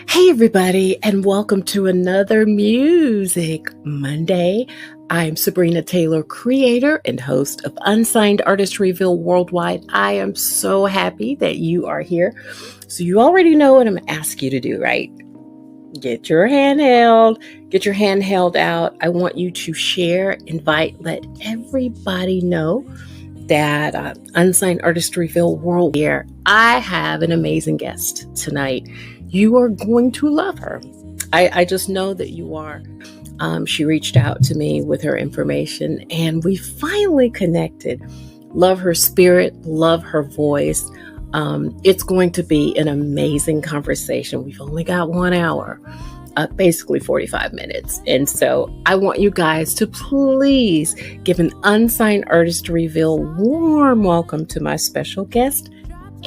Hey, everybody, and welcome to another Music Monday. I'm Sabrina Taylor, creator and host of Unsigned Artist Reveal Worldwide. I am so happy that you are here. So, you already know what I'm going to ask you to do, right? Get your handheld out. I want you to share, invite, let everybody know that Unsigned Artist Reveal World here. I have an amazing guest tonight. You are going to love her. I just know that you are. She reached out to me with her information and we finally connected. Love her spirit, love her voice. It's going to be an amazing conversation. We've only got 1 hour. Basically 45 minutes. And so I want you guys to please give an Unsigned Artist Reveal warm welcome to my special guest,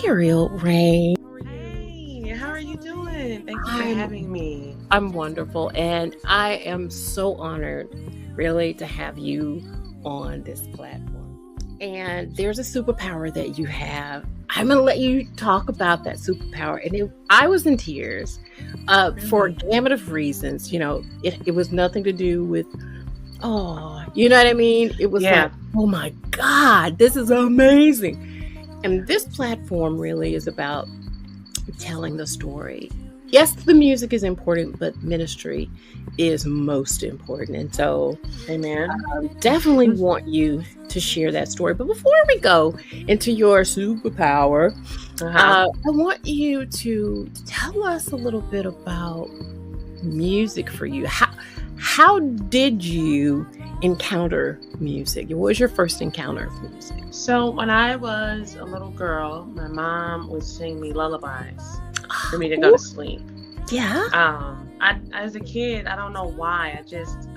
Ariel Rain. Hey, how are you doing? Thank you for having me. I'm wonderful. And I am so honored, really, to have you on this platform. And there's a superpower that you have. I'm going to let you talk about that superpower. And I was in tears for a gamut of reasons. You know, it was nothing to do with, you know what I mean? It was like, oh my God, this is amazing. And this platform really is about telling the story. Yes, the music is important, but ministry is most important. And so, amen. Definitely want you to share that story. But before we go into your superpower, I want you to tell us a little bit about music for you. How did you encounter music? What was your first encounter of music? So when I was a little girl, my mom would sing me lullabies for me to go to sleep. Yeah. As a kid, I don't know why.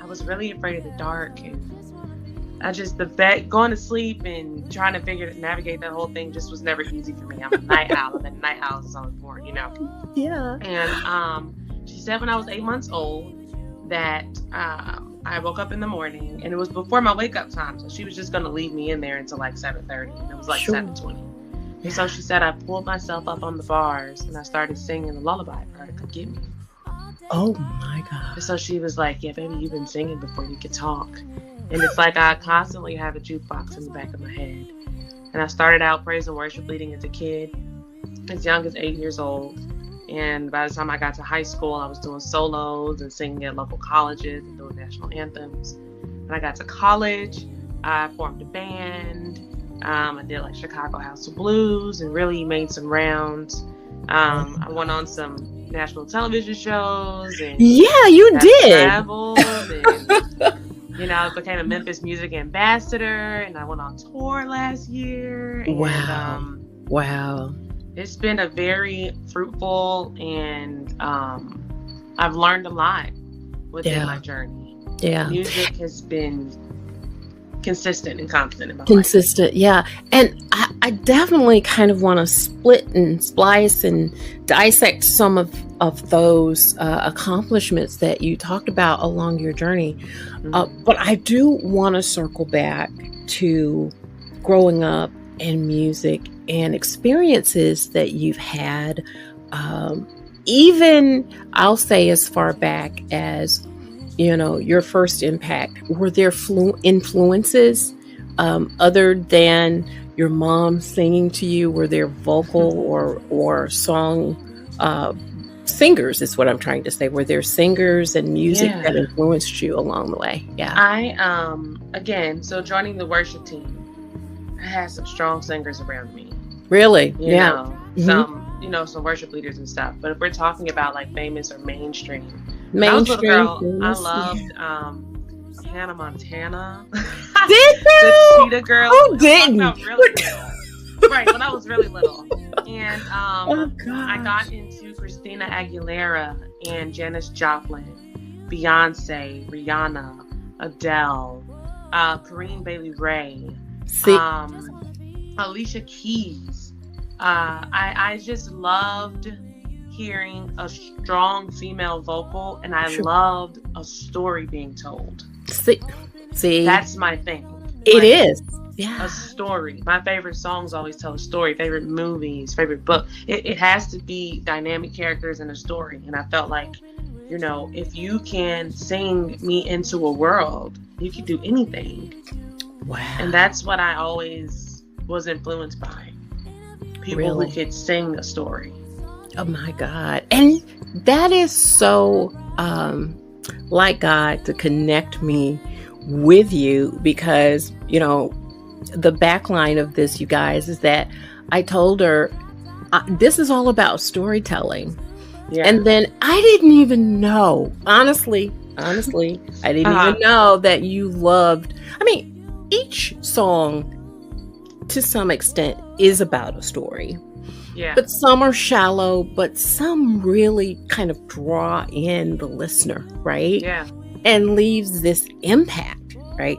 I was really afraid of the dark, and going to sleep and trying to navigate that whole thing just was never easy for me. I'm a night owl, and night owls is always born, you know. Yeah. And she said when I was 8 months old that I woke up in the morning, and it was before my wake up time, so she was just going to leave me in there until like 7:30, and it was like 7:20. And so she said I pulled myself up on the bars and I started singing the lullaby for her to come get me. Oh my God. And so she was like, yeah, baby, you've been singing before you could talk. And it's like I constantly have a jukebox in the back of my head. And I started out praise and worship leading as a kid, as young as 8 years old. And by the time I got to high school, I was doing solos and singing at local colleges and doing national anthems. When I got to college, I formed a band. I did like Chicago House of Blues and really made some rounds. I went on some national television shows. And yeah, you did. Traveled and, I became a Memphis music ambassador, and I went on tour last year. And, wow. It's been a very fruitful, and I've learned a lot within my journey. Yeah. Music has been consistent and constant in my life. Yeah. And I definitely kind of want to split and splice and dissect some of those accomplishments that you talked about along your journey. But I do want to circle back to growing up and music and experiences that you've had, even I'll say as far back as your first impact. Were there influences other than your mom singing to you? Were there vocal or song singers is what I'm trying to say. Were there singers and music that influenced you along the way? Yeah. I, again, so joining the worship team, I had some strong singers around me. Really? You know, some worship leaders and stuff. But if we're talking about like famous or mainstream, when I was a little girl, I loved Hannah Montana. Did you? The Cheetah Girl. Who didn't? Right, when I was really little. And I got into Christina Aguilera and Janis Joplin, Beyonce, Rihanna, Adele, Corinne Bailey Rae, Alicia Keys. I just loved hearing a strong female vocal, and I loved a story being told. See, that's my thing. It is. a story. My favorite songs always tell a story. Favorite movies, favorite book. It has to be dynamic characters and a story. And I felt like, you know, if you can sing me into a world, you can do anything. Wow. And that's what I always was influenced by. People who could sing a story. Oh my God. And that is so like God to connect me with you, because, you know, the backline of this, you guys, is that I told her this is all about storytelling. Yeah. And then I didn't even know, honestly, I didn't even know that you loved, I mean, each song to some extent is about a story. Yeah. But some are shallow, but some really kind of draw in the listener, right? Yeah. And leaves this impact, right?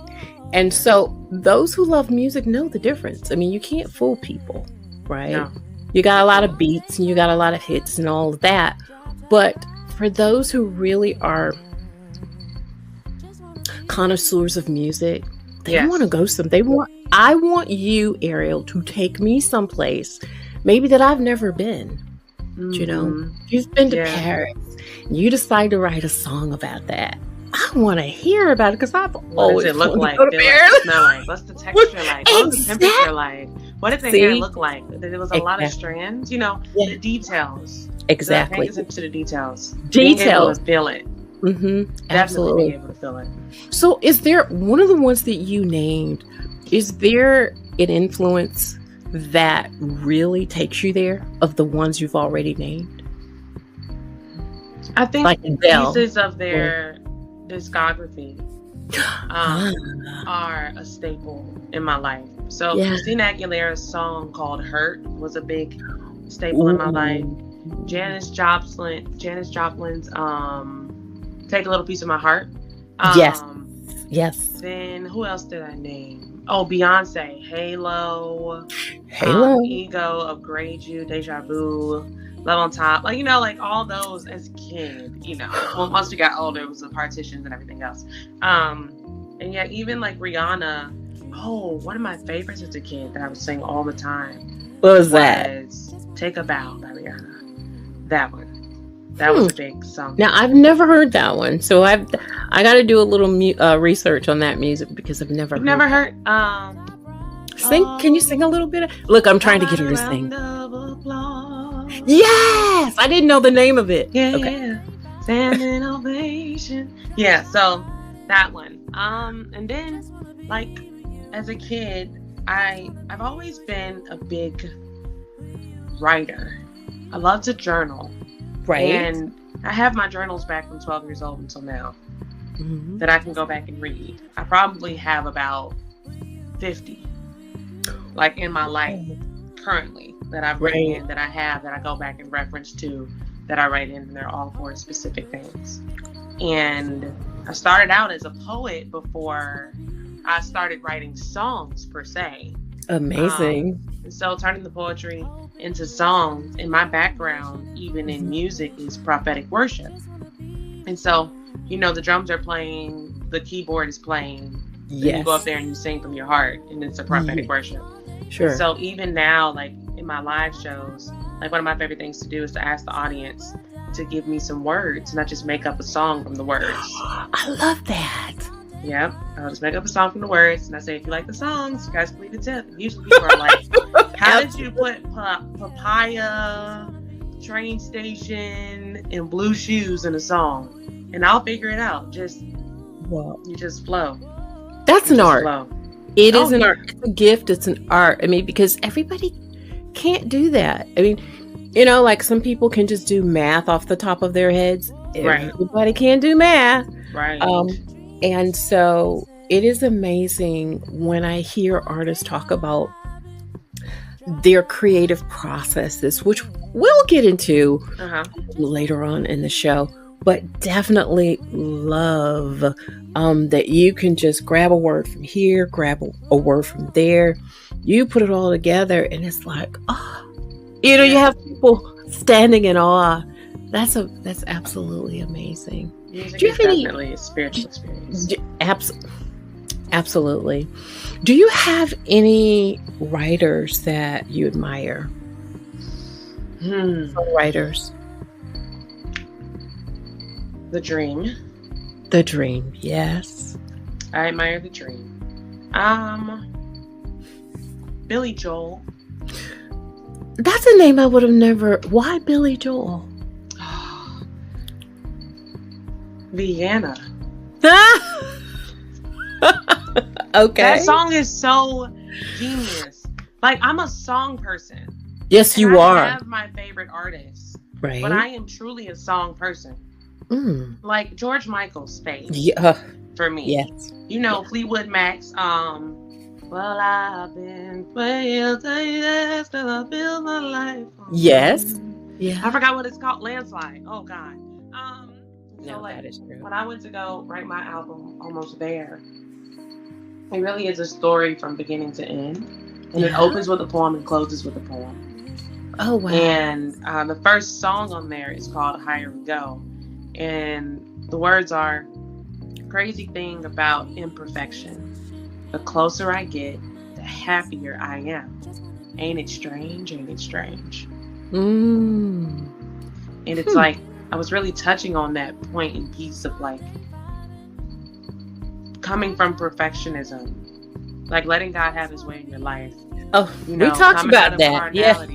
And so those who love music know the difference. I mean, you can't fool people, right? No. You got a lot of beats and you got a lot of hits and all of that. But for those who really are connoisseurs of music, they want to go I want you, Ariel, to take me someplace maybe that I've never been. Mm-hmm. You know, you've been to Paris. You decide to write a song about that. I want to hear about it because I've always wanted to go to Paris. What does it smell like? What's the texture like? What's the temperature like? What does the hair look like? There was a lot of strands. You know, the details. Exactly. So into the details. Being able to feel it. Mm-hmm. Absolutely. Absolutely. Being able to feel it. So is there, one of the ones that you named, is there an influence that really takes you there of the ones you've already named? I think like pieces of their discography are a staple in my life. So Christina Aguilera's song called Hurt was a big staple in my life. Janis Joplin's Take a Little Piece of My Heart. Yes. Then who else did I name? Oh, Beyonce, Halo, Ego, Upgrade You, Deja Vu, Love on Top. Like, you know, like all those as a kid, you know. Once we got older, it was the partitions and everything else. And yeah, even like Rihanna. Oh, one of my favorites as a kid that I would sing all the time. What was that? Take a Bow by Rihanna. That one. That was a big song. Now, I've never heard that one, so I got to do a little research on that music because I've never heard. Sing? Can you sing a little bit? Look, I'm trying to get her to sing. Yes, I didn't know the name of it. Yeah, okay. Standing ovation. Yeah, so that one. And then like as a kid, I've always been a big writer. I love to journal. Right. And I have my journals back from 12 years old until now that I can go back and read. I probably have about 50 like in my life currently that I've written in, that I go back and reference to, that I write in, and they're all for specific things. And I started out as a poet before I started writing songs per se. Amazing. And so turning the poetry into songs, and my background even in music is prophetic worship. And so, you know, the drums are playing, the keyboard is playing. Yes. You go up there and you sing from your heart, and it's a prophetic worship. Sure. And so even now, like in my live shows, like one of my favorite things to do is to ask the audience to give me some words, not just make up a song from the words. I love that. Yep. I'll just make up a song from the words, and I say, if you like the songs, you guys can leave a tip. And usually people are like, how did you put papaya, train station, and blue shoes in a song? And I'll figure it out. You just flow. That's an art. It is an art. It's a gift. It's an art. I mean, because everybody can't do that. I mean, you know, like some people can just do math off the top of their heads. Right. Everybody can't do math. Right. And so it is amazing when I hear artists talk about their creative processes, which we'll get into later on in the show, but definitely love that you can just grab a word from here, grab a word from there. You put it all together and it's like, you know, you have people standing in awe. That's absolutely amazing. Music is definitely a spiritual experience. Absolutely. Do you have any writers that you admire? Songwriters. The Dream. The Dream, yes. I admire The Dream. Billy Joel. That's a name I would have never. Why Billy Joel? Vienna. Okay. That song is so genius. Like, I'm a song person. Yes, you are. I have my favorite artists. Right. But I am truly a song person. Like George Michael's face. Yeah. For me. Yes. You know, Fleetwood Mac's, well, I've been failed to yes, till I build my life on. Yes. Yeah. I forgot what it's called. Landslide. Oh, God. No, like, that is true. When I went to go write my album, Almost There, it really is a story from beginning to end. And it opens with a poem and closes with a poem. Oh, wow. And the first song on there is called Higher We Go. And the words are, crazy thing about imperfection. The closer I get, the happier I am. Ain't it strange? Ain't it strange? And it's like, I was really touching on that point and piece of like coming from perfectionism, like letting God have his way in your life. Oh, we talked about that. Yeah,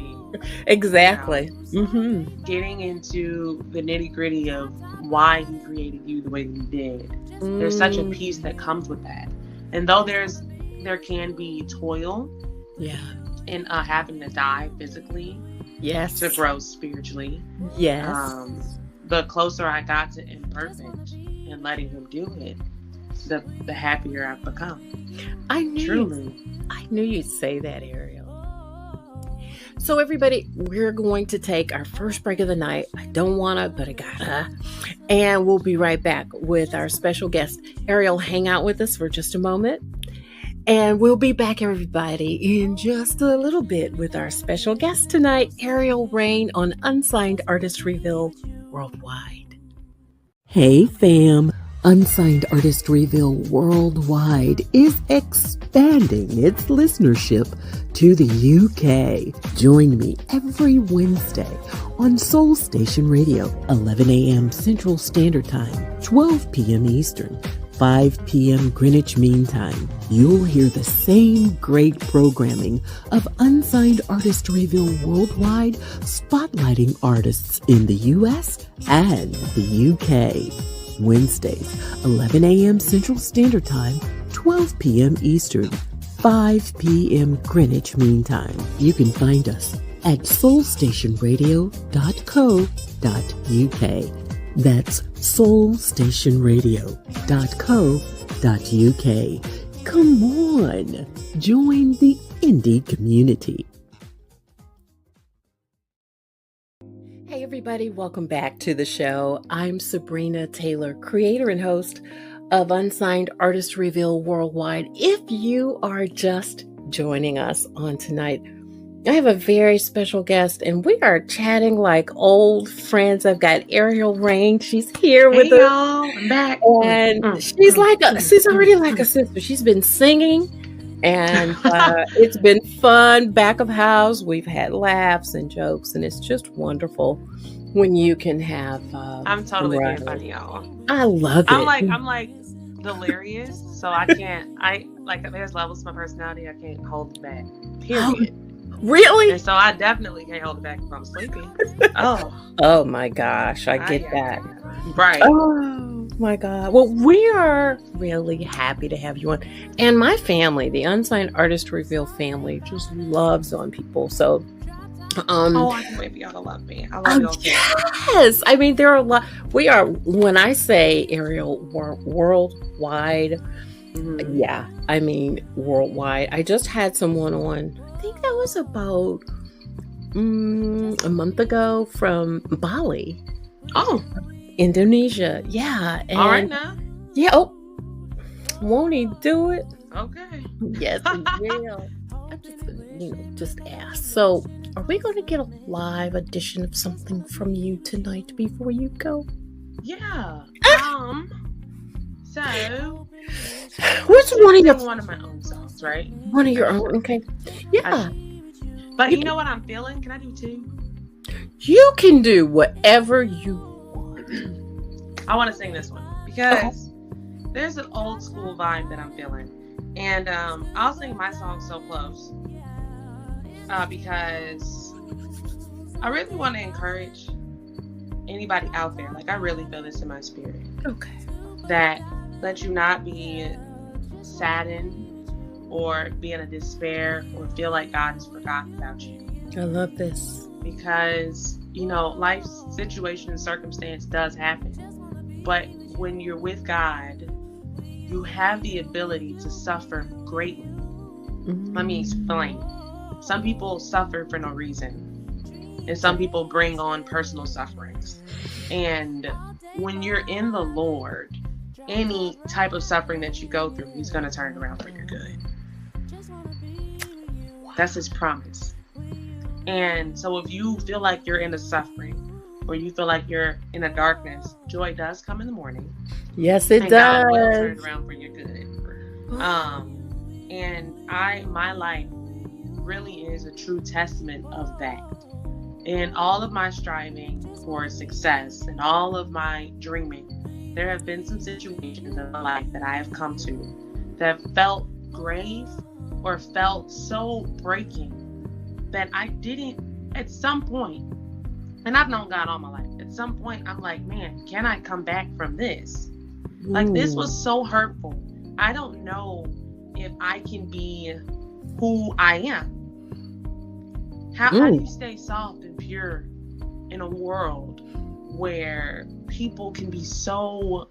exactly. You know, getting into the nitty gritty of why he created you the way that he did. There's such a peace that comes with that. And though there can be toil in having to die physically to grow spiritually. The closer I got to imperfect and letting him do it, the happier I've become. I knew you'd say that, Ariel. So everybody, we're going to take our first break of the night. I don't want to, but I gotta. And we'll be right back with our special guest. Ariel, hang out with us for just a moment. And we'll be back, everybody, in just a little bit with our special guest tonight, Ariel Rain on Unsigned Artist Reveal Worldwide. Hey, fam. Unsigned Artist Reveal Worldwide is expanding its listenership to the UK. Join me every Wednesday on Soul Station Radio, 11 a.m. Central Standard Time, 12 p.m. Eastern, 5 p.m. Greenwich Mean Time. You'll hear the same great programming of Unsigned Artist Reveal Worldwide, spotlighting artists in the U.S. and the UK. Wednesdays, 11 a.m. Central Standard Time, 12 p.m. Eastern, 5 p.m. Greenwich Mean Time. You can find us at soulstationradio.co.uk. That's soulstationradio.co.uk. Come on, join the indie community. Hey everybody, welcome back to the show. I'm Sabrina Taylor, creator and host of Unsigned Artist Reveal Worldwide. If you are just joining us on tonight, I have a very special guest and we are chatting like old friends. I've got Ariel Rain. She's here with us. I'm back. And she's already like a sister. She's been singing. And it's been fun back of house. We've had laughs and jokes, and it's just wonderful when you can have. I'm totally being funny, y'all. I love it. I'm like delirious, so I can't. There's levels to my personality I can't hold it back. Period. Oh, really? And so I definitely can't hold it back if I'm sleeping. Oh my gosh, I get that. Right. Oh my God. Well, we are really happy to have you on. And my family, the Unsigned Artist Reveal family, just loves on people. So I can wait for y'all to love me. I love y'all. Yes. I mean, there are a lot. We are, when I say Ariel, worldwide, yeah, I mean worldwide. I just had someone on, I think that was about a month ago from Bali. Oh. Indonesia. Yeah. And all right now. Yeah. Oh, won't he do it? Okay. Yes, he will. I'm just ask. So, are we going to get a live edition of something from you tonight before you go? Yeah. So, what's one of my own songs, right? One of your own, okay. Yeah. But you know what I'm feeling? Can I do two? You can do whatever you want. I want to sing this one because there's an old school vibe that I'm feeling. And I'll sing my song So Close because I really want to encourage anybody out there. Like, I really feel this in my spirit. Okay. That let you not be saddened or be in a despair or feel like God has forgotten about you. I love this. Because, life's situation and circumstance does happen. But when you're with God, you have the ability to suffer greatly. Mm-hmm. Let me explain. Some people suffer for no reason. And some people bring on personal sufferings. And when you're in the Lord, any type of suffering that you go through, He's going to turn it around for your good. That's His promise. And so if you feel like you're in a suffering or you feel like you're in a darkness, joy does come in the morning. Yes, it does. God will turn it around for your good. And my life really is a true testament of that. In all of my striving for success and all of my dreaming, there have been some situations in my life that I have come to that felt grave or felt so breaking that I didn't, at some point, and I've known God all my life, at some point I'm like, man, can I come back from this? Ooh. Like, this was so hurtful. I don't know if I can be who I am. How do you stay soft and pure in a world where people can be so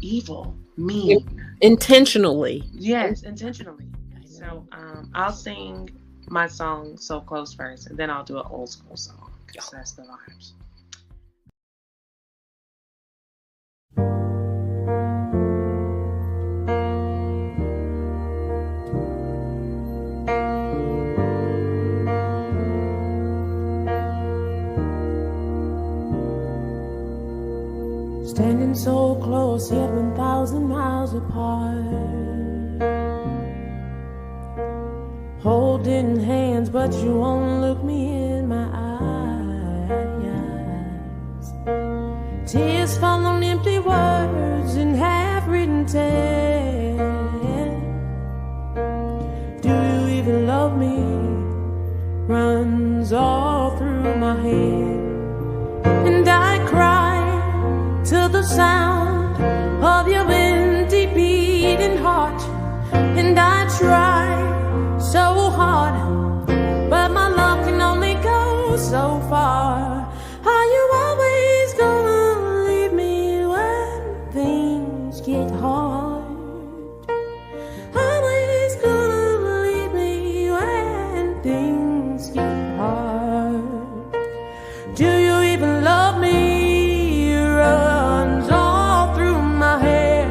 evil, mean? Intentionally. Yes, intentionally. So I'll sing my song So Close first, and then I'll do an old school song, because that's the vibes. Standing so close, yet 1,000 miles apart. Holding hands, but you won't look me in my eyes. Tears fall on empty words and half-written text. Do you even love me? Runs all through my head. And I cry to the sound of your empty beating heart. And I try so hard, but my love can only go so far. Are you always gonna leave me when things get hard? Always gonna leave me when things get hard. Do you even love me? Runs all through my head.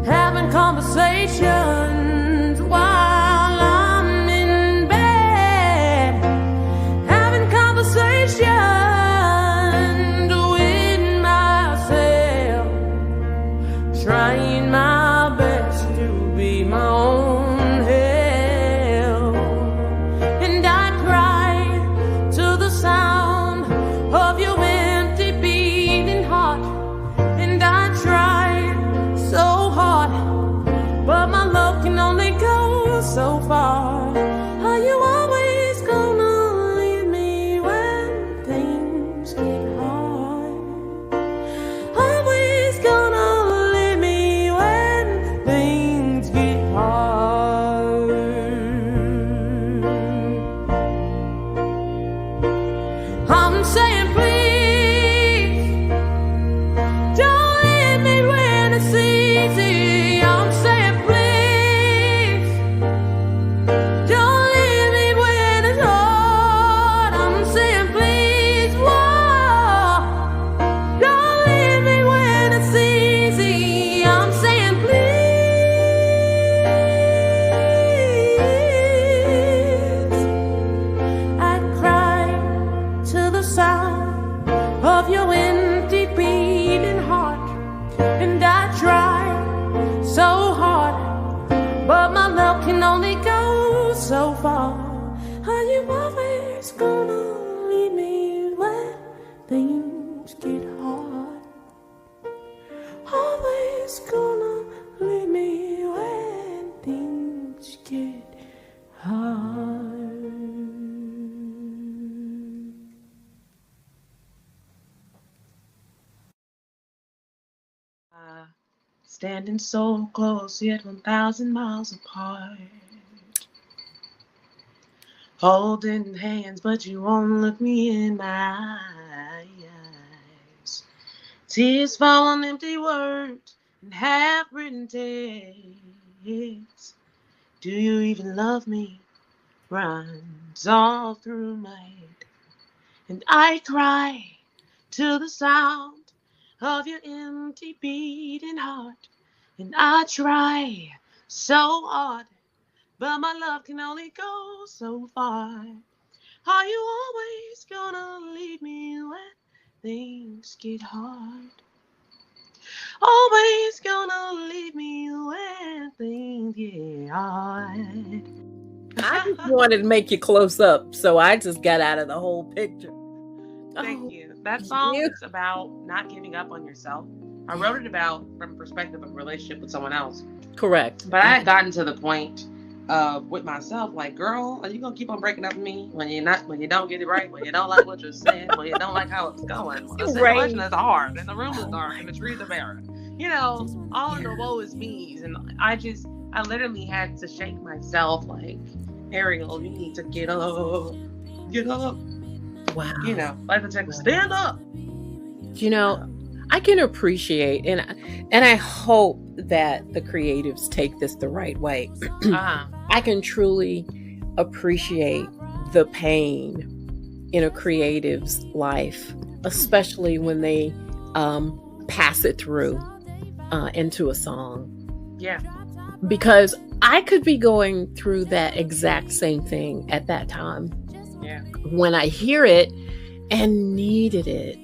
Having conversations while I'm in bed. Having conversations with myself. Trying my best to be my own hell. And I cry to the sound of your empty beating heart. And I try so hard, but my love can only go so far. Are you always gonna leave me when things get hard? Always gonna leave me when things get hard. I'm saying please, don't leave me when it's easy. I'm saying please, don't leave me when it's hard. I'm saying please, whoa, don't leave me when it's easy. I'm saying please. I cry to the sound of your empty beating heart. And I try get hard. Always gonna leave me when things get hard. Standing so close yet 1,000 miles apart. Holding hands, but you won't look me in my eyes. Tears fall on empty words and half-written texts. Do you even love me? Runs all through my head. And I cry to the sound of your empty beating heart. And I try so hard, but my love can only go so far. Are you always gonna leave me when things get hard? Always gonna leave me when things get hard. I just wanted to make you close up, so I just got out of the whole picture. Thank you. That song is about not giving up on yourself. I wrote it about from the perspective of a relationship with someone else. Correct. But I had gotten to the point with myself, like, girl, are you gonna keep on breaking up with me when you don't get it right, when you don't like what you're saying, when you don't like how it's going, when the situation is hard and the room is dark and the trees are barren, all of the woe is me's. And I literally had to shake myself, like, Ariel, you need to get up. Wow. Like the text, stand up. I can appreciate, and I hope that the creatives take this the right way. I can truly appreciate the pain in a creative's life, especially when they pass it through into a song. Yeah. Because I could be going through that exact same thing at that time. Yeah. When I hear it and needed it.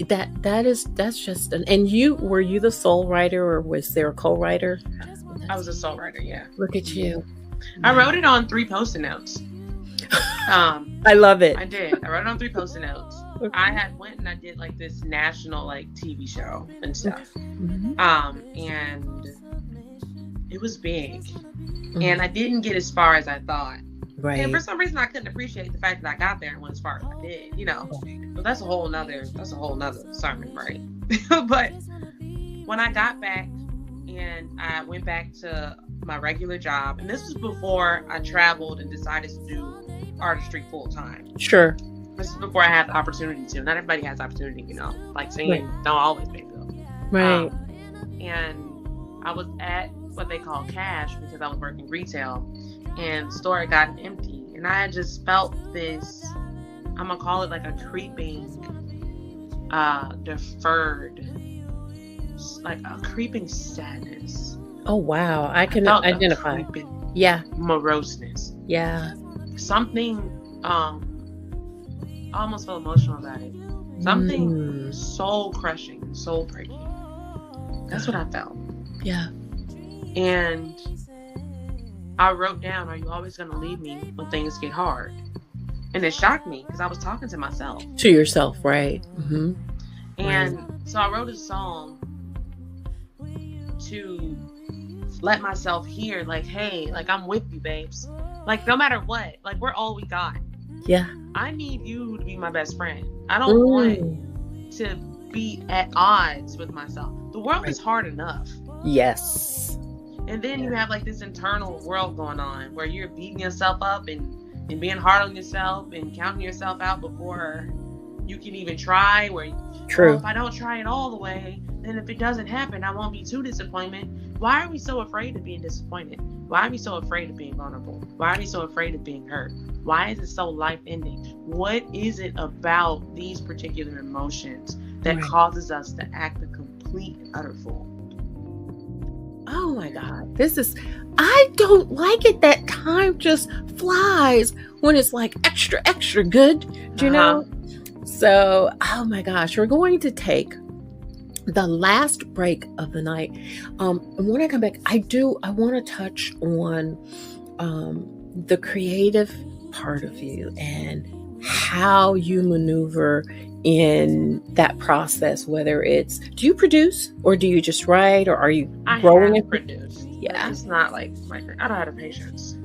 That's just and were you the sole writer, or was there a co-writer? I was a sole writer, yeah. Look at you. I wrote it on 3 Post-it notes. I love it. I did. I wrote it on 3 Post-it notes. Okay. I had went and I did like this national like TV show and stuff. Mm-hmm. And it was big. Mm-hmm. And I didn't get as far as I thought. Right. And for some reason I couldn't appreciate the fact that I got there and went as far as I did, But that's a whole nother sermon, right? But when I got back and I went back to my regular job, and this was before I traveled and decided to do artistry full time. Sure. This is before I had the opportunity to. Not everybody has opportunity, like singing don't always pay bills. Right. And I was at what they call cash because I was working retail, and the store had gotten empty, and I had just felt this, I'm gonna call it like a creeping, deferred, like a creeping sadness. Oh wow, I can identify. Yeah. Moroseness. Yeah. Something, I almost felt emotional about it. Something soul crushing, soul breaking. That's what I felt. Yeah. And I wrote down, are you always going to leave me when things get hard? And it shocked me because I was talking to myself. To yourself, right? Mm-hmm. And so I wrote a song to let myself hear, like, hey, like, I'm with you, babes. Like, no matter what, like, we're all we got. Yeah. I need you to be my best friend. I don't want to be at odds with myself. The world is hard enough. Yes. And then you have like this internal world going on where you're beating yourself up and being hard on yourself and counting yourself out before you can even try. True. If I don't try it all the way, then if it doesn't happen, I won't be too disappointed. Why are we so afraid of being disappointed? Why are we so afraid of being vulnerable? Why are we so afraid of being hurt? Why is it so life-ending? What is it about these particular emotions that causes us to act a complete and utter fool? Oh my God. I don't like it that time just flies when it's like extra, extra good, you know? So, oh my gosh, we're going to take the last break of the night. And when I come back, I want to touch on the creative part of you and how you maneuver in that process, whether it's, do you produce or do you just write, or are you I growing have it? produced. Yeah. It's not like I don't have the patience.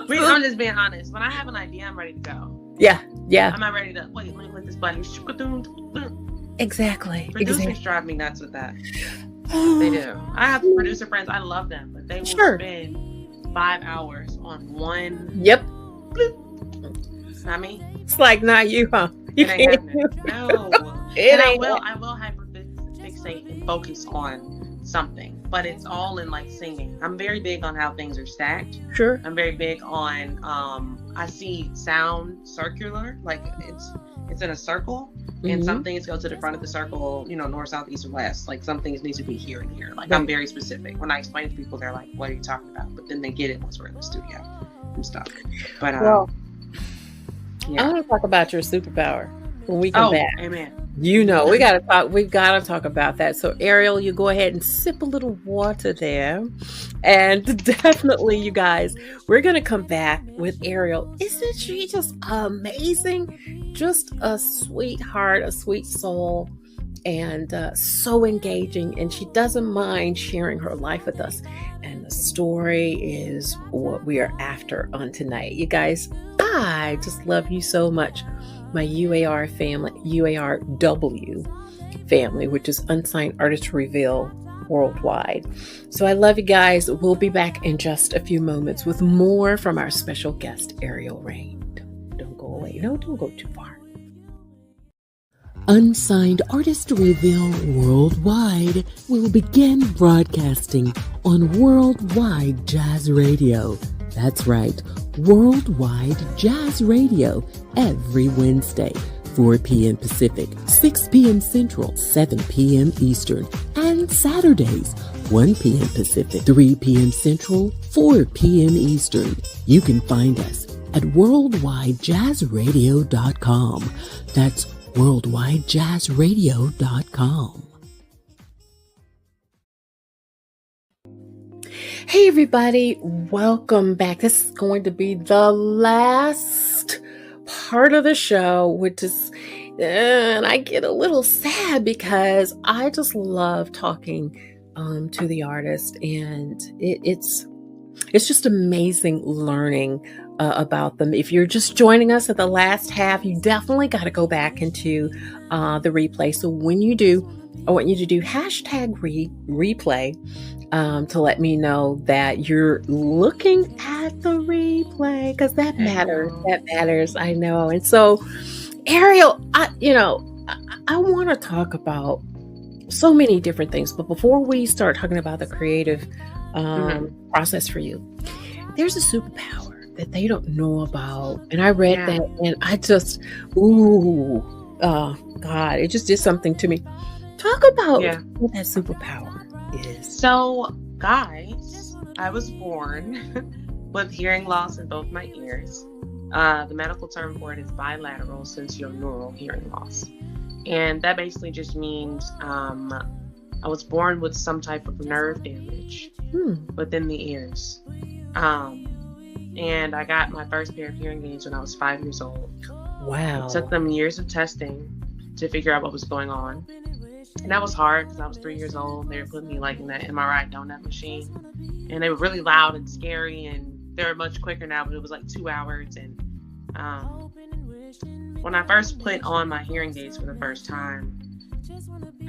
I'm just being honest. When I have an idea, I'm ready to go. Yeah. I'm not ready to wait. Let me click this button. Exactly. Producers drive me nuts with that. They do. I have producer friends. I love them, but they will spend 5 hours on one. Yep. Not me. It's like, not you, huh? You it ain't happening. No. And I will hyperfixate and focus on something, but it's all in like singing. I'm very big on how things are stacked. Sure. I'm very big on I see sound circular, like it's in a circle, and some things go to the front of the circle, north, south, east, or west. Like some things need to be here and here. Like I'm very specific. When I explain to people, they're like, "What are you talking about?" But then they get it once we're in the studio and stuff. But I want to talk about your superpower when we come back. Amen. We gotta talk. We've got to talk about that. So, Ariel, you go ahead and sip a little water there, and definitely, you guys, we're gonna come back with Ariel. Isn't she just amazing? Just a sweetheart, a sweet soul, and so engaging. And she doesn't mind sharing her life with us. And the story is what we are after on tonight, you guys. I just love you so much. My UAR family, UARW family, which is Unsigned Artist Reveal Worldwide. So I love you guys. We'll be back in just a few moments with more from our special guest, Ariel Rain. Don't go away. No, don't go too far. Unsigned Artist Reveal Worldwide will begin broadcasting on Worldwide Jazz Radio. That's right, Worldwide Jazz Radio, every Wednesday, 4 p.m. Pacific, 6 p.m. Central, 7 p.m. Eastern, and Saturdays, 1 p.m. Pacific, 3 p.m. Central, 4 p.m. Eastern. You can find us at worldwidejazzradio.com. That's worldwidejazzradio.com. Hey everybody, welcome back. This is going to be the last part of the show, which is, and I get a little sad because I just love talking to the artist, and it's just amazing learning about them. If you're just joining us at the last half, you definitely got to go back into the replay. So when you do, I want you to do hashtag replay to let me know that you're looking at the replay, because that matters. That matters. I know. And so, Ariel, I want to talk about so many different things, but before we start talking about the creative process for you, there's a superpower that they don't know about. And I read that, and I just, God, it just did something to me. Talk about what that superpower is. So, guys, I was born with hearing loss in both my ears. The medical term for it is bilateral sensorineural hearing loss. And that basically just means I was born with some type of nerve damage within the ears. And I got my first pair of hearing aids when I was 5 years old. Wow. It took them years of testing to figure out what was going on. And that was hard because I was 3 years old. They were putting me like in that MRI donut machine. And they were really loud and scary, and they're much quicker now, but it was like 2 hours. And when I first put on my hearing aids for the first time,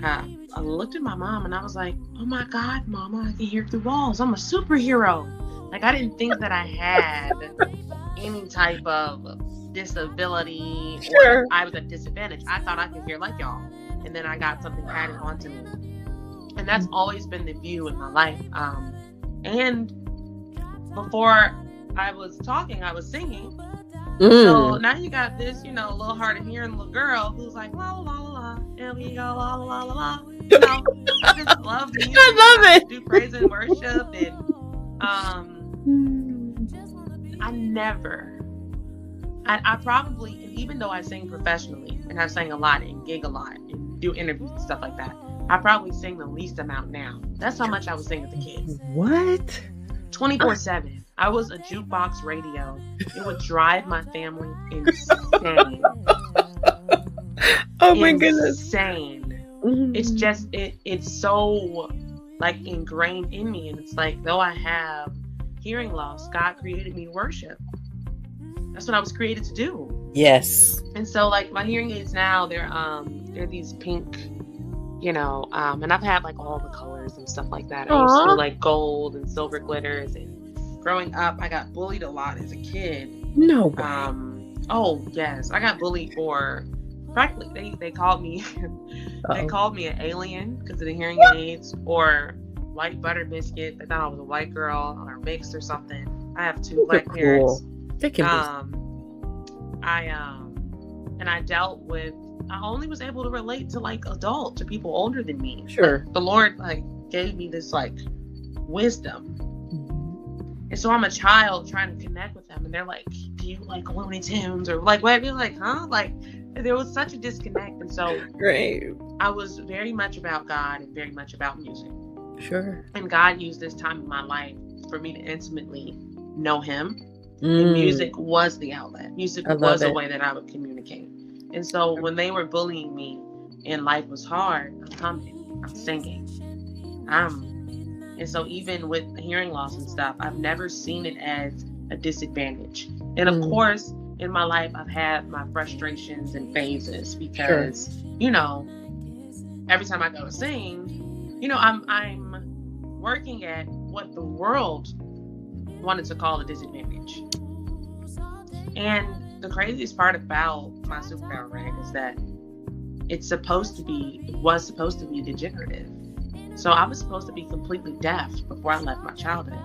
I looked at my mom and I was like, oh my God, Mama, I can hear through walls. I'm a superhero. Like, I didn't think that I had any type of disability or I was at disadvantage. I thought I could hear like y'all. And then I got something added onto me. And that's always been the view in my life. And before I was talking, I was singing. So now you got this, a little hard of hearing little girl who's like, la la la la, and we go la la la la la. I just love music. I love it. Do praise and worship, and I probably, and even though I sing professionally and I've sang a lot and gig a lot and do interviews and stuff like that, I probably sing the least amount now. That's how much I was singing as a kid. What? 24/7. I was a jukebox radio. It would drive my family insane. Oh my goodness. Insane. Mhm. It's just, it's so like ingrained in me. And it's like, though I have hearing loss, God created me to worship. That's what I was created to do. Yes. And so like my hearing aids now, they're these pink, you know, and I've had like all the colors and stuff like that. I used to do like gold and silver glitters, and growing up I got bullied a lot as a kid. No way. Oh yes, I got bullied for practically they called me they called me an alien because of the hearing aids, or white butter biscuit. They thought I was a white girl or mixed or something. I have two black parents. They can I dealt with, I only was able to relate to like to people older than me. Sure. Like, the Lord like gave me this like wisdom. And so I'm a child trying to connect with them, and they're like, do you like Looney Tunes or like what? You're like, huh? Like there was such a disconnect. And so I was very much about God and very much about music. Sure. And God used this time in my life for me to intimately know him. And music was the outlet. Music was a way that I would communicate. And so when they were bullying me and life was hard, I'm humming, I'm singing. And so even with hearing loss and stuff, I've never seen it as a disadvantage. And of course, in my life, I've had my frustrations and phases because, you know, every time I go to sing, you know, I'm working at what the world wanted to call a disadvantage. And the craziest part about my superpower, right, is that it was supposed to be degenerative. So I was supposed to be completely deaf before I left my childhood.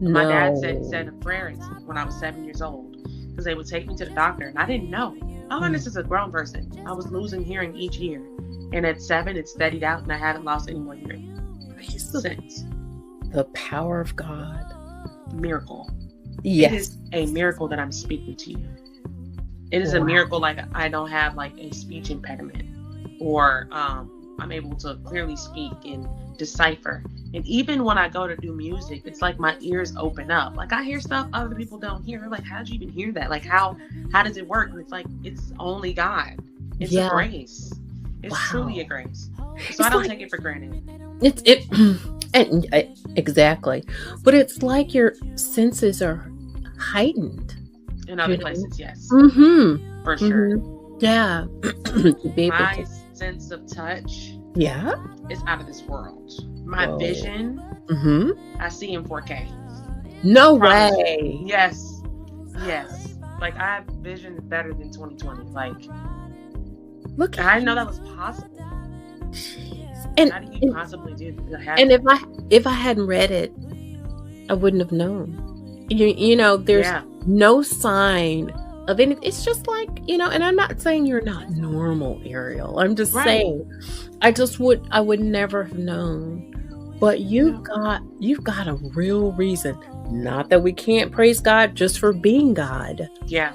No. My dad said a prayer when I was 7 years old, because they would take me to the doctor, and I didn't know. I learned this as a grown person. I was losing hearing each year. And at 7, it steadied out, and I haven't lost any more hearing since. The power of God. Miracle. Yes. It is a miracle that I'm speaking to you. It is a miracle like I don't have like a speech impediment, or I'm able to clearly speak and decipher. And even when I go to do music, it's like my ears open up. Like I hear stuff other people don't hear. They're like, how'd you even hear that? Like how does it work? And it's like, it's only God. It's a grace. It's truly a grace. So I don't take it for granted. Exactly. But it's like your senses are heightened. In other places, yes. Mm-hmm. For sure. Yeah. My sense of touch is out of this world. My vision, I see in 4K. No way. Yes. Like I have vision better than 2020. Like, look, I didn't know that was possible. Jeez. And how do you possibly do that? And if I hadn't read it, I wouldn't have known. You know, there's no sign of anything. It's just like, you know, and I'm not saying you're not normal, Ariel. I'm just saying I would never have known. But you've got a real reason. Not that we can't praise God just for being God. Yeah.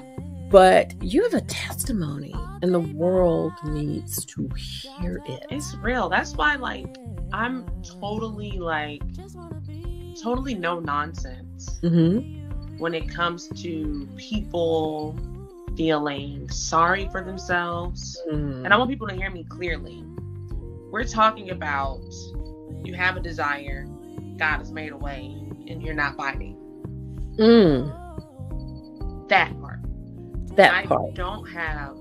But you have a testimony, and the world needs to hear it. It's real. That's why, like, I'm totally no nonsense when it comes to people feeling sorry for themselves. And I want people to hear me clearly. We're talking about you have a desire, God has made a way, and you're not fighting. That part. I don't have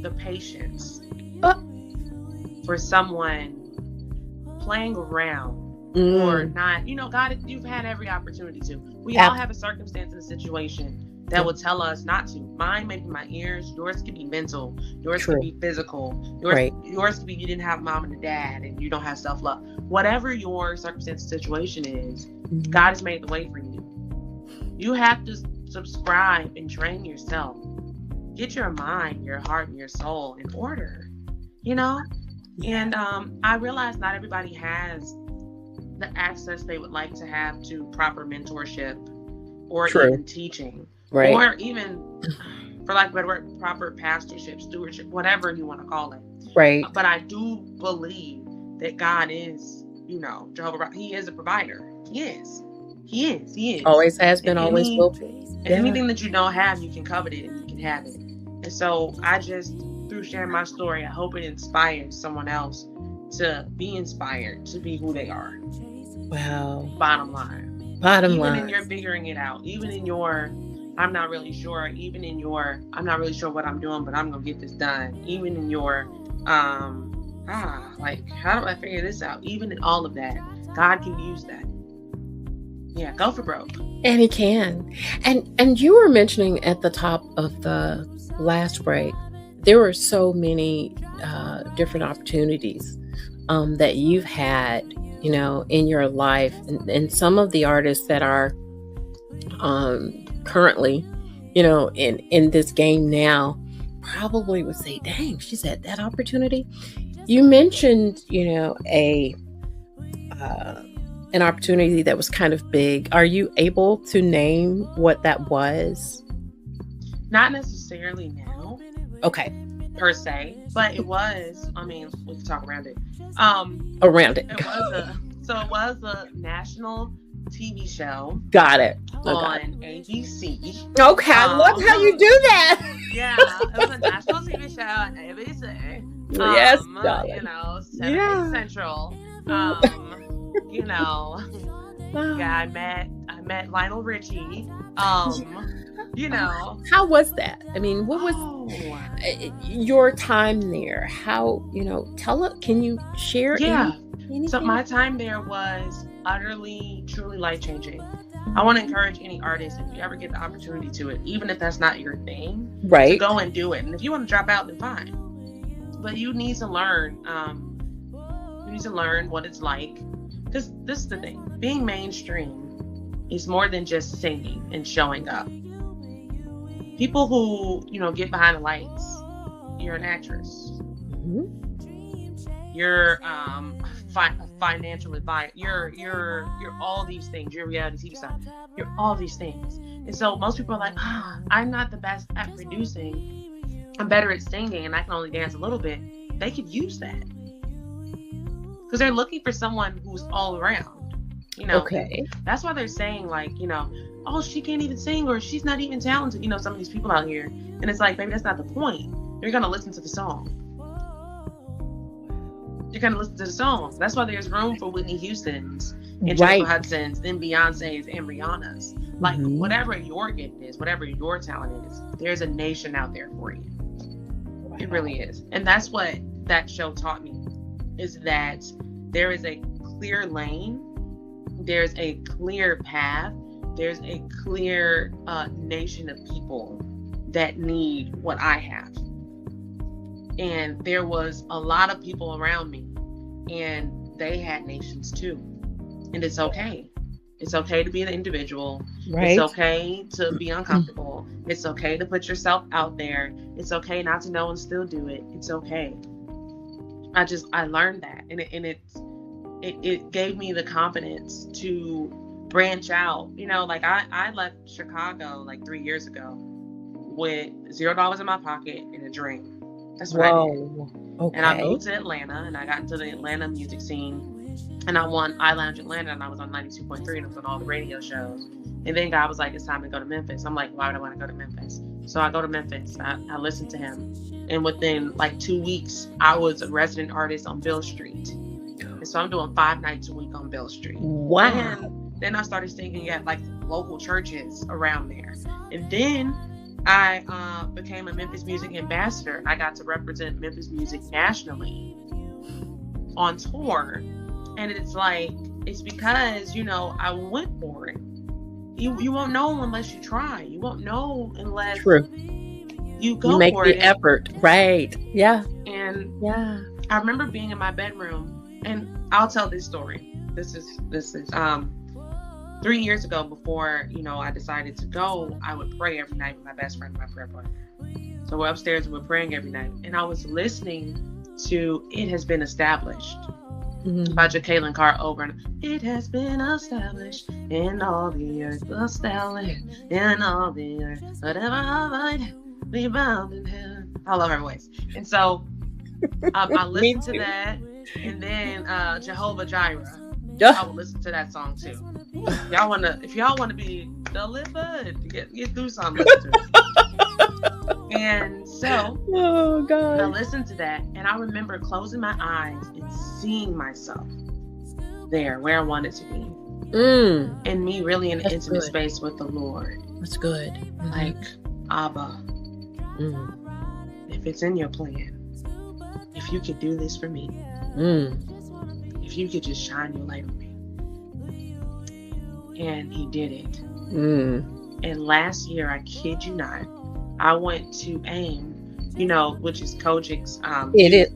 the patience for someone playing around or not. You know, God, you've had every opportunity to. We all have a circumstance and a situation that would tell us not to. Mine may be my ears. Yours could be mental. Yours could be physical. Yours could be you didn't have mom and a dad and you don't have self-love. Whatever your circumstance and situation is, God has made the way for you. You have to subscribe and train yourself. Get your mind, your heart, and your soul in order. You know? And I realize not everybody has the access they would like to have to proper mentorship or even teaching. Or even, for lack of a better word, proper pastorship, stewardship, whatever you want to call it. But I do believe that God is, you know, Jehovah. He is a provider. He He is. He is. Always has been, always will be. And anything that you don't have, you can covet it and you can have it. And so I just, through sharing my story, I hope it inspires someone else to be inspired to be who they are. Wow. Bottom line. Even in your figuring it out, even in your, I'm not really sure, even in your, I'm not really sure what I'm doing, but I'm going to get this done. Even in your, like, how do I figure this out? Even in all of that, God can use that. Yeah, go for broke. And he can. And you were mentioning at the top of the last break, there were so many different opportunities that you've had, you know, in your life. And some of the artists that are currently, you know, in this game now probably would say, dang, she's had that opportunity. You mentioned, you know, an opportunity that was kind of big. Are you able to name what that was? Not necessarily now. Okay. Per se, but it was, I mean, we can talk around it. Around it. It was a national TV show. Got it. On ABC. Okay, I love how you do that. Yeah, it was a national TV show on ABC. Yes, you know, 7 Central. You know, yeah, I met Lionel Richie. You know, how was that? I mean, what was your time there? How, you know, can you share? Yeah. Anything? So my time there was utterly, truly life-changing. I want to encourage any artist, if you ever get the opportunity to it, even if that's not your thing, right, to go and do it. And if you want to drop out, then fine. But you need to learn. You need to learn what it's like. Because this is the thing. Being mainstream is more than just singing and showing up. People who, you know, get behind the lights, you're an actress. Mm-hmm. You're financial advisor. You're all these things. You're a reality TV star. You're all these things. And so most people are like, I'm not the best at producing. I'm better at singing and I can only dance a little bit. They could use that. Because they're looking for someone who's all around. You know, okay. That's why they're saying, like, you know, oh, she can't even sing, or she's not even talented. You know, some of these people out here. And it's like, maybe that's not the point. You're going to listen to the song. You're going to listen to the song. That's why there's room for Whitney Houston's and Jennifer Hudson's, then Beyonce's and Rihanna's. Like, whatever your gift is, whatever your talent is, there's a nation out there for you. Wow. It really is. And that's what that show taught me, is that there is a clear lane. There's a clear path. There's a clear nation of people that need what I have. And there was a lot of people around me, and they had nations too. And it's okay. It's okay to be an individual. Right. It's okay to be uncomfortable. It's okay to put yourself out there. It's okay not to know and still do it. It's okay. I learned that, and it gave me the confidence to branch out. You know, like I left Chicago like 3 years ago with $0 in my pocket and a dream. That's what I did. Okay. And I moved to Atlanta, and I got into the Atlanta music scene, and I won iLounge Atlanta, and I was on 92.3, and I was on all the radio shows. And then God was like, it's time to go to Memphis. I'm like, why would I want to go to Memphis? So I go to Memphis. I listened to him. And within like 2 weeks, I was a resident artist on Beale Street. And so I'm doing 5 nights a week on Beale Street. Wow. And then I started singing at like local churches around there. And then I became a Memphis Music Ambassador. I got to represent Memphis music nationally on tour. And it's like, it's because, you know, I went for it. You won't know unless you try. You won't know unless you go make for the it. effort. Right. Yeah. And I remember being in my bedroom, and I'll tell this story. This is 3 years ago, before, you know, I decided to go, I would pray every night with my best friend, my prayer partner. So we're upstairs and we're praying every night. And I was listening to It Has Been Established by Jacqueline Carr over and it has been established in all the earth, established in all the earth, whatever I might be bound in heaven. I love her voice. And so I listened to that, and then Jehovah Jireh. I would listen to that song too. If y'all wanna be delivered, get through something, listen to it. And so Oh I God. listened to that, and I remember closing my eyes and seeing myself there where I wanted to be. And me really in an intimate space with the Lord. That's good. Like, Abba, if it's in your plan, if you could do this for me, if you could just shine your light on me. And he did it. And last year, I kid you not, I went to AIM, which is Kojik's It is.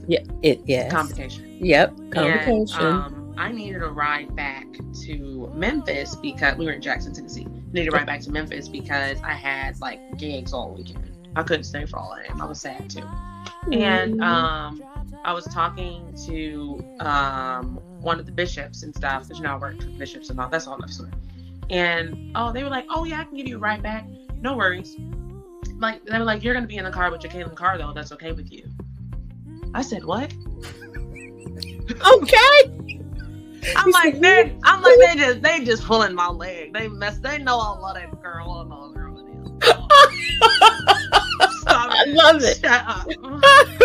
Yes. convocation. Yep. Convocation. And, I needed a ride back to Memphis because we were in Jackson, Tennessee. Needed a ride back to Memphis because I had like gigs all weekend. I couldn't stay for all of them. I was sad too. And I was talking to one of the bishops and stuff, because I worked with bishops and all. That's all another story. And they were like, "Oh yeah, I can give you a ride back. No worries." Like they were like, "You're gonna be in the car with your Kaylin car though. That's okay with you." I said, "What?" Okay. I'm like, they just pulling my leg. They know I love that girl. I know that girl it is. Stop it. I love it. Shut up.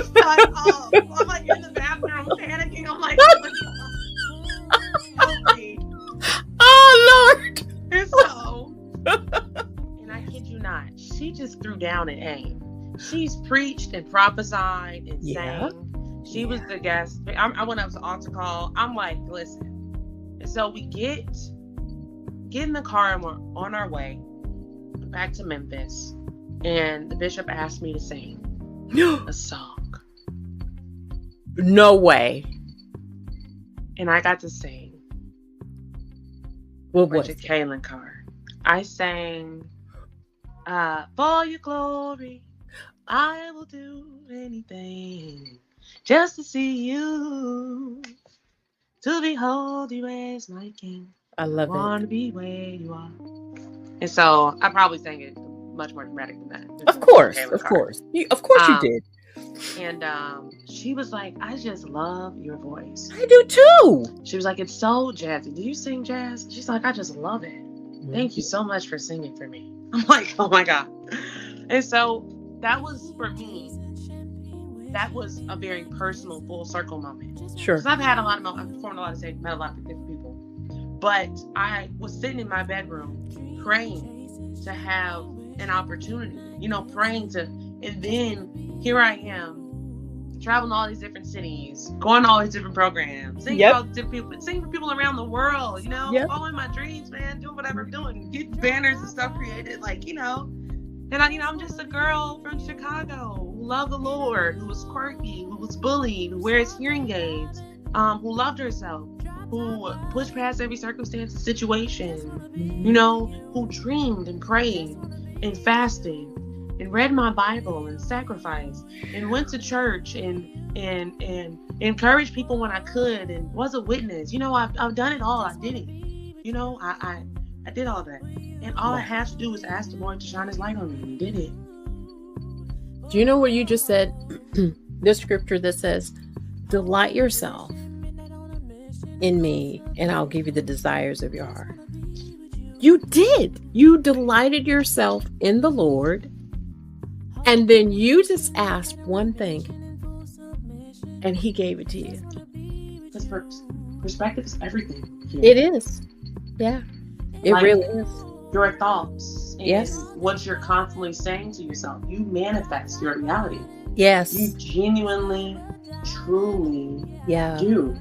Shut up. I'm like in the bathroom panicking. I'm like, help me. Oh Lord. And so, and I kid you not, she just threw down at AIM. She's preached and prophesied and sang. She was the guest. I went up to the altar call. I'm like, listen. And so we get in the car and we're on our way back to Memphis. And the bishop asked me to sing a song. No way. And I got to sing. What was it? Kaylin Carr. I sang, for your glory, I will do anything. Just to see you, to behold you as my king. I love it. Want to be where you are. And so I probably sang it much more dramatic than that. Of course. You did. And she was like, "I just love your voice." I do too. She was like, "It's so jazzy. Do you sing jazz?" She's like, "I just love it. Thank you so much for singing for me." I'm like, "Oh my God." And so that was, for me, that was a very personal full circle moment. Sure. Because I've performed a lot of stage, met a lot of different people. But I was sitting in my bedroom praying to have an opportunity, praying to, and then here I am traveling to all these different cities, going to all these different programs, singing to all these different people, singing for people around the world, following my dreams, man, doing whatever I'm doing, get banners and stuff created, and I'm just a girl from Chicago who loved the Lord, who was quirky, who was bullied, who wears hearing aids, who loved herself, who pushed past every circumstance and situation, who dreamed and prayed and fasted and read my Bible and sacrificed and went to church and encouraged people when I could and was a witness. I've done it all. I did it. I did all that. And all I have to do is ask the Lord to shine his light on me, and he did it. Do you know what you just said? The scripture that says, "Delight yourself in me, and I'll give you the desires of your heart." You did. You delighted yourself in the Lord, and then you just asked one thing, and he gave it to you. Because perspective is everything. It is. Yeah. It really is. Your thoughts and Yes. what you're constantly saying to yourself, you manifest your reality. Yes. You genuinely, truly do.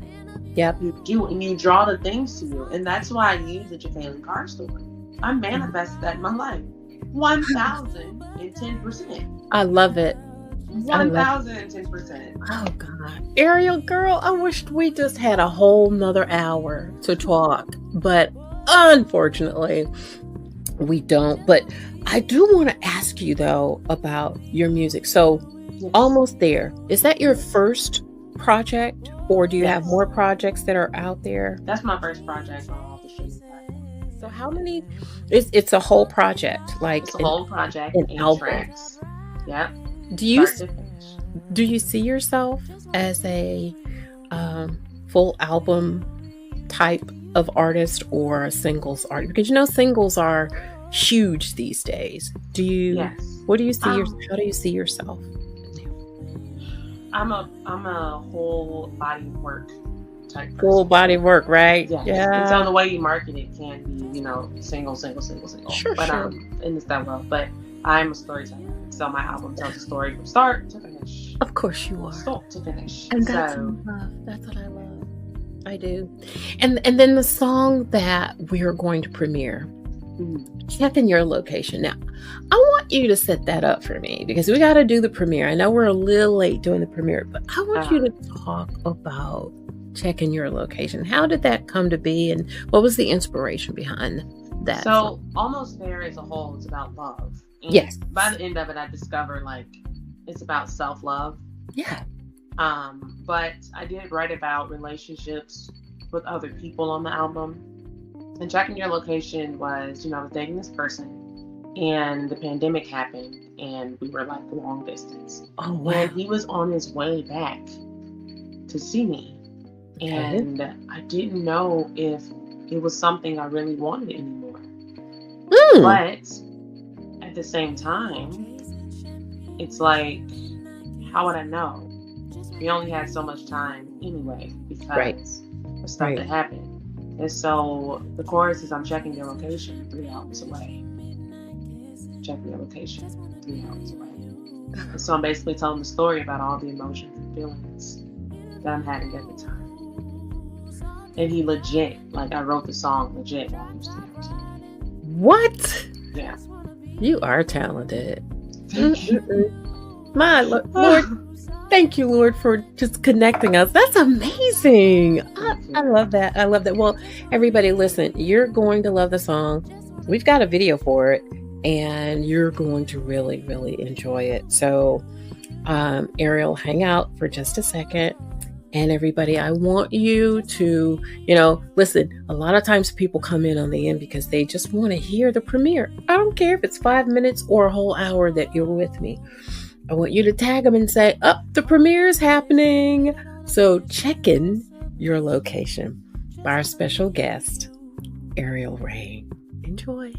Yep. You do, and you draw the things to you. And that's why I use the Kaylin Carr story. I manifested that in my life. 1,010%. I love it. 1,010%. Oh God. Ariel, girl, I wished we just had a whole nother hour to talk, but unfortunately we don't. But I do want to ask you though about your music. So Almost There, is that your first project, or do you have more projects that are out there? That's my first project on all the streaming platforms. So how many? It's a whole project, like it's a whole project, an 8 album. tracks. Yep. Do you Start to finish. do you see yourself as a full album type of artist or a singles artist? Because singles are huge these days. Yes. What do you see how do you see yourself? I'm a whole body work type person. Full body work, right? Yes. Yeah. And so the way you market it can be, single. Sure, but sure. in this that world. But I'm a storyteller. So my album tells a story from start to finish. Of course you are. Start to finish. And that's what I love. That's what I love. I do. And then the song that we are going to premiere, Checking Your Location. Now, I want you to set that up for me because we got to do the premiere. I know we're a little late doing the premiere, but I want you to talk about Checking Your Location. How did that come to be, and what was the inspiration behind that? So, Almost There as a whole is about love. And yes. By the end of it, I discovered it's about self-love. Yeah. But I did write about relationships with other people on the album. And Checking Your Location was, I was dating this person, and the pandemic happened, and we were long distance. Oh, wow. And he was on his way back to see me. Okay. And I didn't know if it was something I really wanted anymore. But at the same time, it's how would I know? We only had so much time anyway because of stuff that happened. And so the chorus is, I'm checking your location 3 hours away. Checking your location 3 hours away. And so I'm basically telling the story about all the emotions and feelings that I'm having at the time. And he legit, I wrote the song legit while he was there. What? Yeah. You are talented. My Lord. Thank you, Lord, for just connecting us. That's amazing. I love that. I love that. Well, everybody, listen, you're going to love the song. We've got a video for it, and you're going to really, really enjoy it. So, Ariel, hang out for just a second. And everybody, I want you to, listen, a lot of times people come in on the end because they just want to hear the premiere. I don't care if it's 5 minutes or a whole hour that you're with me. I want you to tag them and say, the premiere is happening. So Checking Your Location by our special guest, Ariel Rain. Enjoy.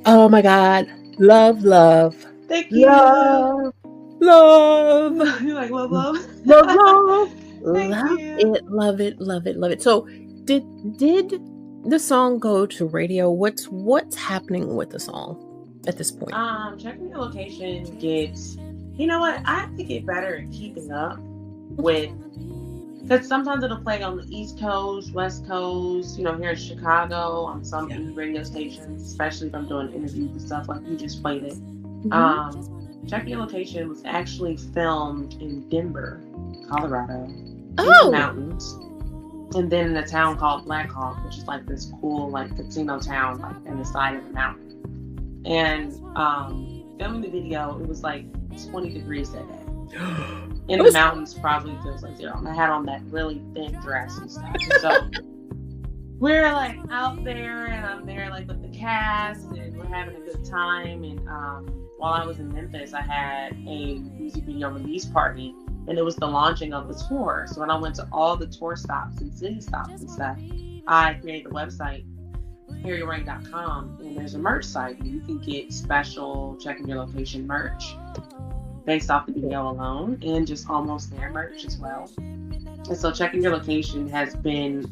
Oh my God. Love. Thank you. Love. You like love? Love. Thank Love you. it. Love it. So did the song go to radio? What's happening with the song at this point? Checking your location gets, you know what? I have to get better at keeping up with, because sometimes it'll play on the East Coast, West Coast, here in Chicago, on some radio stations, especially if I'm doing interviews and stuff like you just played it. Checking Your Location was actually filmed in Denver, Colorado, in the mountains, and then in a town called Black Hawk, which is like this cool casino town in the side of the mountain. And filming the video, it was 20 degrees that day. In the mountains, probably feels like 0. And I had on that really thin dress and stuff. And so we're out there, and I'm there with the cast, and we're having a good time. And while I was in Memphis, I had a music video release party, and it was the launching of the tour. So when I went to all the tour stops and city stops and stuff, I created a website, arielrain.com, and there's a merch site where you can get special Checking Your Location merch based off the video alone, and just almost there merch as well. And so Checking Your Location has been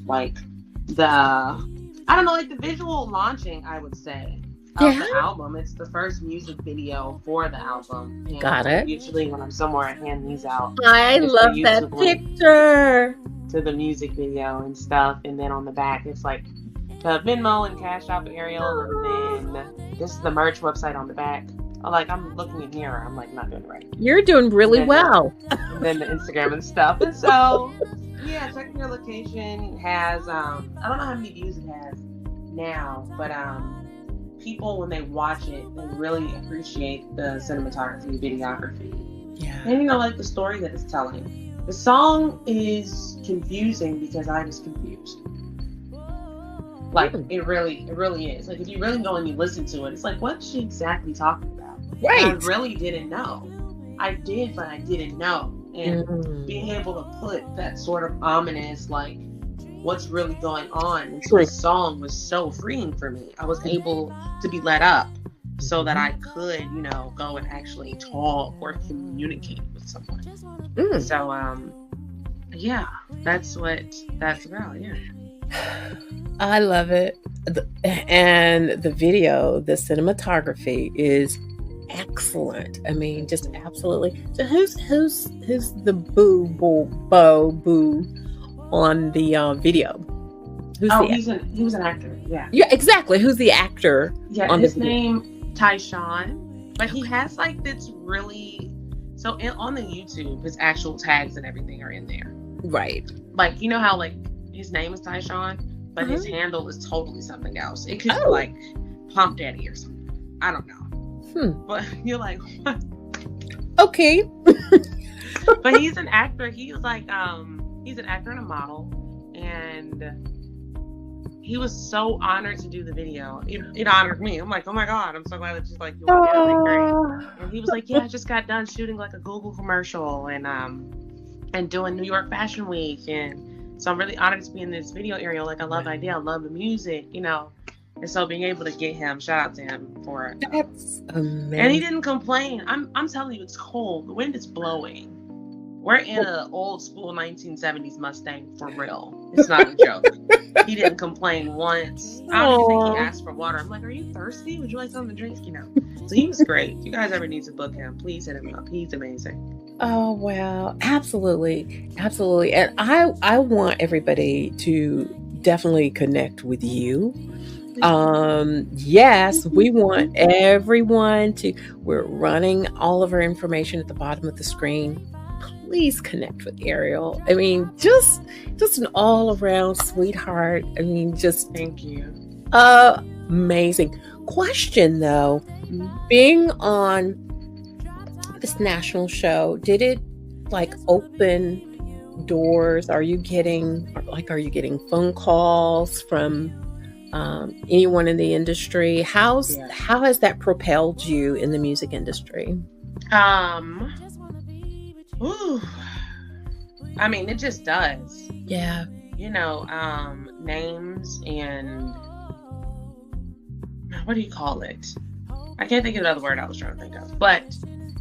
the visual launching, I would say, of the album. It's the first music video for the album. And got it. Usually when I'm somewhere, I hand these out. I love that picture. To the music video and stuff. And then on the back, it's the Venmo and Cash App Ariel. And then this is the merch website on the back. I'm looking in here. I'm not doing it right. You're doing really well. And then the Instagram and stuff. And so, Checking Your Location has, I don't know how many views it has now, but people, when they watch it, they really appreciate the cinematography, videography. Yeah. And, the story that it's telling. The song is confusing because I was confused. It really is. If you really go and you listen to it, it's what's she exactly talking about? Right. And I really didn't know. I did, but I didn't know. And being able to put that sort of ominous, what's really going on into the song was so freeing for me. I was able to be let up so that I could, go and actually talk or communicate with someone. So, that's what that's about. Yeah. I love it. And the video, the cinematography is excellent. I mean, just absolutely. So who's the boo on the video? He was an actor. Yeah. Yeah, exactly. Who's the actor? Yeah, on his name Tyshawn, but he has this really. So on the YouTube, his actual tags and everything are in there. Right. How his name is Tyshawn, but his handle is totally something else. It could be Pump Daddy or something. I don't know. But you're what? Okay. But he's an actor. He's an actor and a model, and he was so honored to do the video. It honored me. I'm oh my God, I'm so glad that you great. And he was I just got done shooting a Google commercial and doing New York Fashion Week, and so I'm really honored to be in this video, Ariel. I love the idea, I love the music, And so being able to get him, shout out to him for it. That's amazing. And he didn't complain. I'm telling you, it's cold. The wind is blowing. We're in an old school 1970s Mustang for real. It's not a joke. He didn't complain once. I don't even think he asked for water. I'm are you thirsty? Would you like something to drink? So he was great. If you guys ever need to book him, please hit him up. He's amazing. Oh, wow. Absolutely. And I want everybody to definitely connect with you. Yes, we want everyone to, we're running all of our information at the bottom of the screen. Please connect with Ariel. I mean, just an all around sweetheart. I mean, just thank you. Amazing. Question though, being on this national show, did it open doors? Are you getting phone calls from anyone in the industry? How has that propelled you in the music industry? I mean, it just does. Yeah. Names and what do you call it? I can't think of another word I was trying to think of, but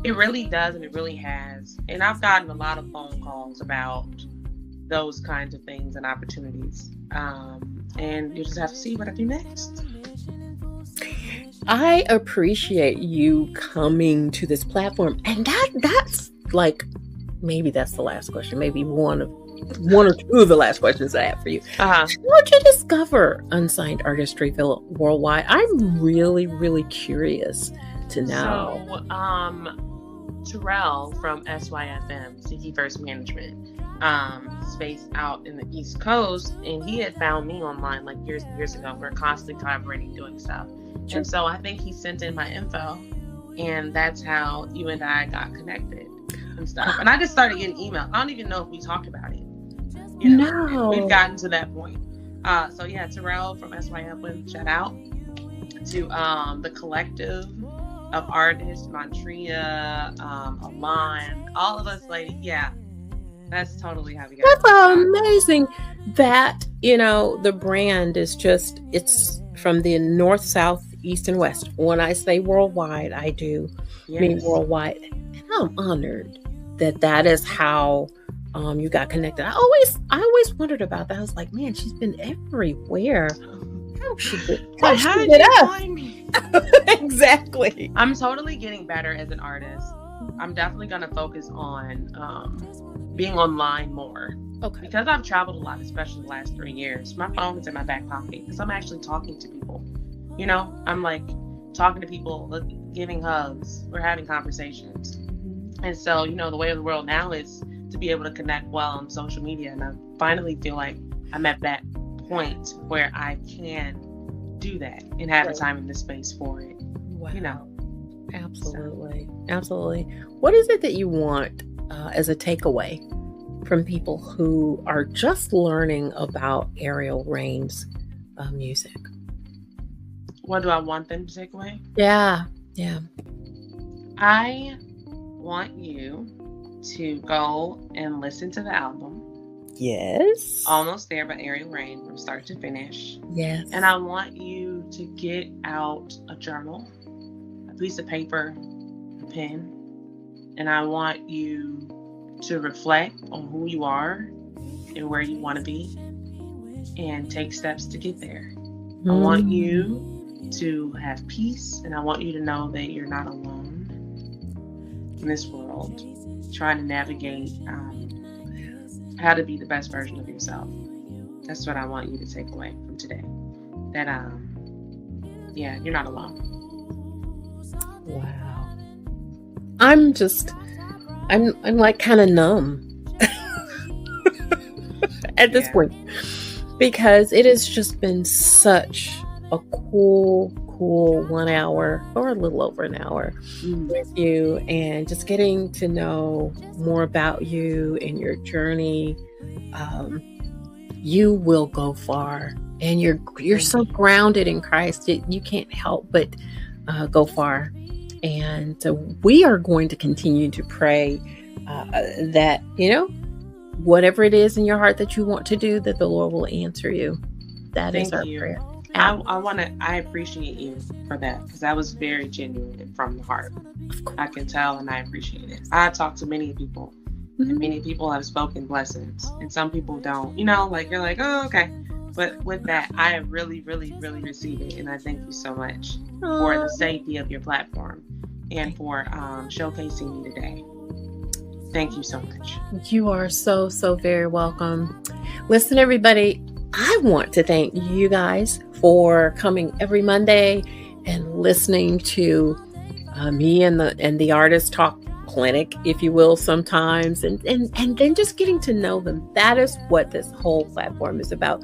it really does, and it really has. And I've gotten a lot of phone calls about those kinds of things and opportunities. And you just have to see what I do next. I appreciate you coming to this platform, and that's like, maybe that's the last question, maybe one or two of the last questions I have for you. How did you discover Unsigned Artistry Worldwide? I'm really, really curious to know. So, Terrell from SYFM, Sticky First Management, is based out in the East Coast, and he had found me online like years and years ago. We're constantly collaborating, doing stuff. Sure. And so I think he sent in my info, and that's how you and I got connected and stuff. And I just started getting emails. I don't even know if we talked about it. No. We've gotten to that point. So yeah, Terrell from SYFM, shout out to the collective of artists, Montria, Aman, all of us ladies. Yeah, that's totally how we got. That's amazing that, the brand is just, it's from the north, south, east, and west. When I say worldwide, I do mean worldwide. And I'm honored that is how you got connected. I always wondered about that. I was like, man, she's been everywhere. How did you find me? Exactly. I'm totally getting better as an artist. I'm definitely going to focus on being online more. Okay. Because I've traveled a lot, especially the last 3 years. My phone is in my back pocket because I'm actually talking to people. I'm like talking to people, giving hugs, we're having conversations. And so, the way of the world now is to be able to connect well on social media. And I finally feel like I'm at that point where I can do that and have the time and the space for it. Wow. Absolutely. So. Absolutely. What is it that you want as a takeaway from people who are just learning about Ariel Rain's music? What do I want them to take away? Yeah. I want you to go and listen to the album. Yes. Almost There by Ariel Rain from start to finish. Yes. And I want you to get out a journal, a piece of paper, a pen, and I want you to reflect on who you are and where you want to be and take steps to get there. I want you to have peace, and I want you to know that you're not alone in this world trying to navigate how to be the best version of yourself. That's what I want you to take away from today. That you're not alone. Wow. I'm like kind of numb at this point, because it has just been such a cool 1 hour or a little over an hour with you, and just getting to know more about you and your journey. You will go far, and you're so grounded in Christ. You can't help but go far. And we are going to continue to pray that, whatever it is in your heart that you want to do, that the Lord will answer you. That is our prayer. I appreciate you for that, because that was very genuine from the heart. I can tell, and I appreciate it. I talk to many people, and many people have spoken blessings, and some people don't. You're like, oh, okay. But with that, I have really, really, really received it, and I thank you so much for the safety of your platform and for showcasing me today. Thank you so much. You are so, so very welcome. Listen, everybody, I want to thank you guys for coming every Monday and listening to me and the Artist Talk Clinic, if you will, sometimes, and then just getting to know them. That is what this whole platform is about.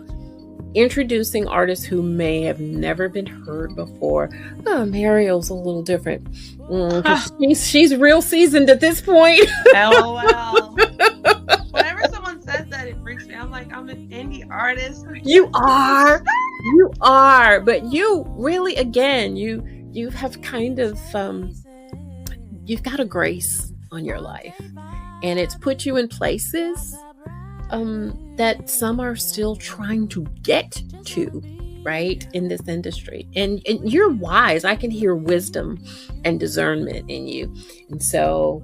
Introducing artists who may have never been heard before. Ariel's a little different. She's real seasoned at this point. LOL. Whenever someone says that, it freaks me. I'm like, I'm an indie artist. You are, but you really, again, you have kind of, you've got a grace on your life, and it's put you in places that some are still trying to get to. right, in this industry. And you're wise. I can hear wisdom and discernment in you. And so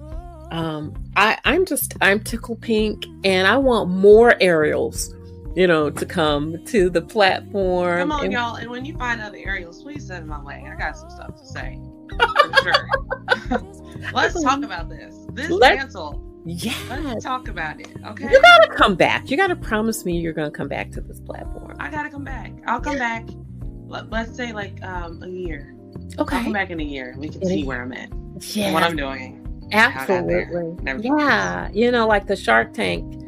I'm tickled pink, and I want more Ariels, to come to the platform. Come on, y'all. And when you find other Ariels, please send them my way. I got some stuff to say. For sure. Let's talk about this. Cancel. Yeah. Let's talk about it. Okay. You gotta come back. You gotta promise me you're gonna come back to this platform. I gotta come back. I'll come back. Let's say like a year. Okay. I'll come back in a year. We can see where I'm at. Yeah. What I'm doing. Absolutely. Yeah. Like the Shark Tank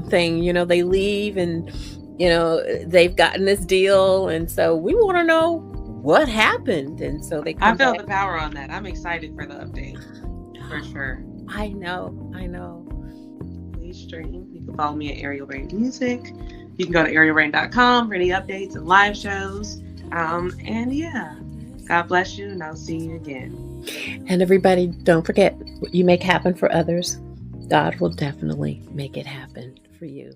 thing, they leave and, they've gotten this deal. And so we want to know what happened. And so they come I feel back. the power on that. I'm excited for the update. For sure. I know. Please stream. You can follow me at Ariel Rain Music. You can go to arielrain.com for any updates and live shows. And yeah, God bless you, and I'll see you again. And everybody, don't forget, what you make happen for others, God will definitely make it happen for you.